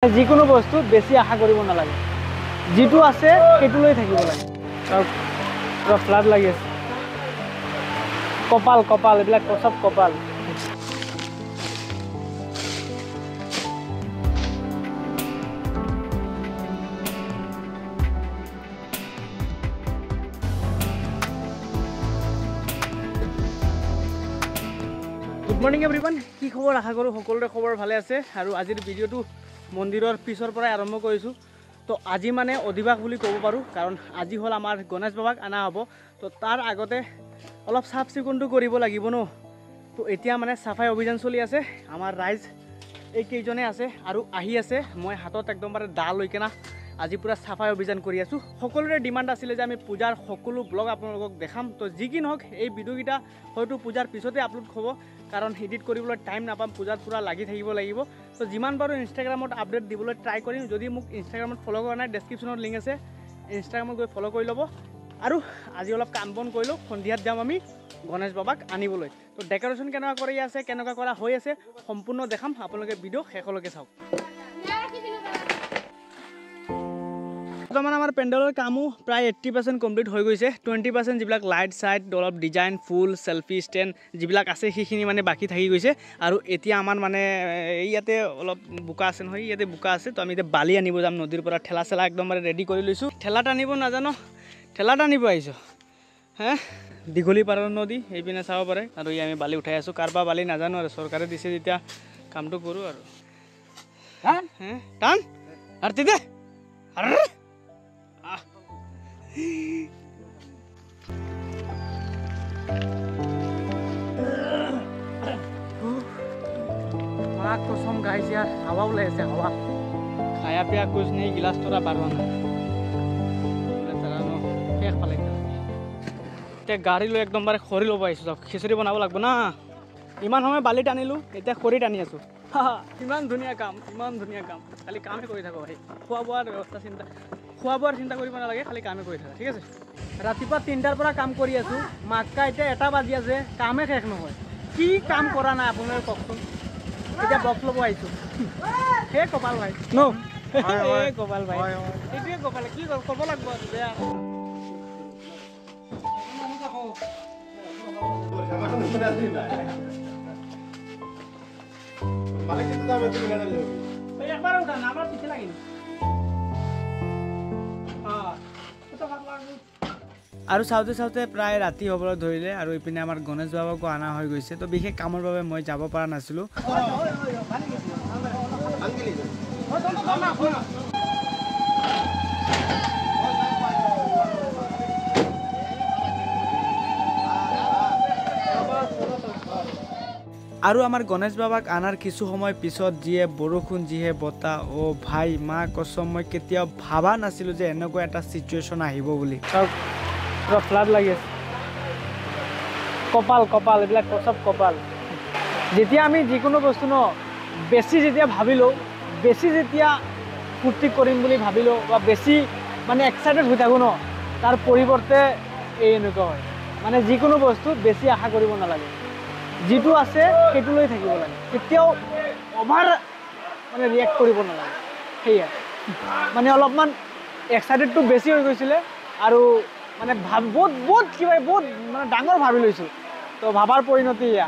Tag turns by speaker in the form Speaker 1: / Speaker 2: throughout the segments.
Speaker 1: যিকোনো বস্তু বেছি আশা কৰিব নালাগে, যিটো আছে সেইটো লৈ থাকিব লাগে। পুৰা ফ্লাড লাগি আছে, কপাল কপাল এইবিলাক চব কপাল। গুড মৰ্নিং এভৰিৱান, কি খবৰ? আশা কৰোঁ সকলোৰে খবৰ ভালে আছে। আৰু আজিৰ ভিডিঅ'টো মন্দিৰৰ পিছৰ পৰাই আৰম্ভ কৰিছোঁ। তো আজি মানে অধিবাস বুলি ক'ব পাৰোঁ, কাৰণ আজি হ'ল আমাৰ গণেশ বাবাক অনা হ'ব। তো তাৰ আগতে অলপ চাফ চিকুণটো কৰিব লাগিব ন। তো এতিয়া মানে চাফাই অভিযান চলি আছে। আমাৰ ৰাইজ এইকেইজনে আছে আৰু আহি আছে। মই হাতত একদম দা লৈ কিনে আজি পূৰা চাফাই অভিযান কৰি আছোঁ। সকলোৰে ডিমাণ্ড আছিলে যে আমি পূজাৰ সকলো ব্লগ আপোনালোকক দেখাম। তো যি কি নহওক, এই ভিডিঅ'কেইটা হয়তো পূজাৰ পিছতে আপলোড হ'ব, কাৰণ এডিট কৰিবলৈ টাইম নাপাম, পূজাত পূৰা লাগি থাকিব লাগিব। তো যিমান পাৰোঁ ইনষ্টাগ্ৰামত আপডেট দিবলৈ ট্ৰাই কৰিম। যদি মোক ইনষ্টাগ্ৰামত ফ'ল' কৰা নাই, ডেছক্ৰিপশ্যনত লিংক আছে, ইনষ্টাগ্ৰামত গৈ ফ'ল' কৰি ল'ব। আৰু আজি অলপ কাম বন কৰিলোঁ, সন্ধিয়াত যাম আমি গণেশ বাবাক আনিবলৈ। তো ডেক'ৰেশ্যন কেনেকুৱা কৰি আছে, কেনেকুৱা কৰা হৈ আছে, সম্পূৰ্ণ দেখাম। আপোনালোকে ভিডিঅ' শেষলৈকে চাওক। বৰ্তমান আমাৰ পেণ্ডেলৰ কামো প্ৰায় 80% কমপ্লিট হৈ গৈছে। 20% যিবিলাক লাইট চাইট, অলপ ডিজাইন, ফুল, চেল্ফি ষ্টেণ্ড যিবিলাক আছে সেইখিনি মানে বাকী থাকি গৈছে। আৰু এতিয়া আমাৰ মানে ইয়াতে অলপ বোকা আছে নহয়, ইয়াতে বোকা আছে। তো আমি এতিয়া বালি আনিব যাম নদীৰ পৰা। ঠেলা চেলা একদমবাৰে ৰেডি কৰি লৈছোঁ। ঠেলা টানিব নাজানো, ঠেলা টানিব আহিছোঁ। হে, দীঘলী পাৰৰ নদী এইপিনে চাব পাৰে। আৰু আমি বালি উঠাই আছোঁ। কাৰোবাৰ বালি নাজানো আৰু, চৰকাৰে দিছে যেতিয়া কামটো কৰোঁ আৰু। টান হে টান আৰু তেতিয়া माँ कसम गाइस यार, हवा उले ऐसे हवा खाया पिया कुछ नहीं, गिलास थोड़ा बारवाना শেষ পালে। এতিয়া গাড়ী লৈ একদম বাৰে খৰি ল'ব আহিছোঁ। চাওক, খিচিৰি বনাব লাগিব না। ইমান সময় বালি টানিলোঁ, এতিয়া খৰি টানি আছোঁ। ইমান ধুনীয়া কাম, ইমান ধুনীয়া কাম। খালি কামেই কৰি থাকোঁ ভাই। খোৱা বোৱাৰ ব্যৱস্থা খোৱা বোৱাৰ চিন্তা কৰিব নালাগে, খালি কামেই কৰি থাকা, ঠিক আছে। ৰাতিপুৱা 3টাৰ পৰা কাম কৰি আছোঁ, মাক্কা এতিয়া 1টা বাজি আছে, কামেই শেষ নহয়। কি কাম কৰা নাই আপোনালোকে কওকচোন। এতিয়া বক্স ল'ব আহিছোঁ। সেই কপাল ভাই ন, এই কপাল ভাই, এইটোৱে কপাল। কি ক'ব লাগিব বেয়া। একবাৰ উঠা না, আমাৰ পিছে লাগিল। আৰু চাওঁতে চাওঁতে প্ৰায় ৰাতি হ'বলৈ ধৰিলে। আৰু ইপিনে আমাৰ গণেশ বাবাকো অনা হৈ গৈছে। তো বিশেষ কামৰ বাবে মই যাব পৰা নাছিলোঁ। আৰু আমাৰ গণেশ বাবাক আনাৰ কিছু সময় পিছত যিয়ে বৰষুণ, যিহে বতাহ, অ' ভাই মা কসম, মই কেতিয়াও ভাবা নাছিলোঁ যে এনেকুৱা এটা চিটুৱেশ্যন আহিব বুলি। পুৰা ফ্লাড লাগি আছে, কপাল কপাল এইবিলাক চব কপাল। যেতিয়া আমি যিকোনো বস্তু ন বেছি যেতিয়া ভাবিলোঁ, বেছি যেতিয়া ফূৰ্তি কৰিম বুলি ভাবিলোঁ, বা বেছি মানে এক্সাইটেড হৈ থাকোঁ ন, তাৰ পৰিৱৰ্তে এই এনেকুৱা হয়। মানে যিকোনো বস্তু বেছি আশা কৰিব নালাগে, যিটো আছে সেইটো লৈ থাকিব লাগে। কেতিয়াও অভাৰ মানে ৰিয়েক্ট কৰিব নালাগে। সেয়াই মানে অলপমান এক্সাইটেডটো বেছি হৈ গৈছিলে। আৰু মানে বহুত কিবা বহুত মানে ডাঙৰ ভাবি লৈছোঁ। তো ভাবাৰ পৰিণতি এয়া।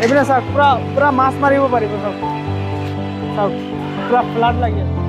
Speaker 1: এইপিনে চাওক, পুৰা মাছ মাৰিব পাৰিব। চাওক চাওক, পুৰা ফ্লাড লাগি আছে।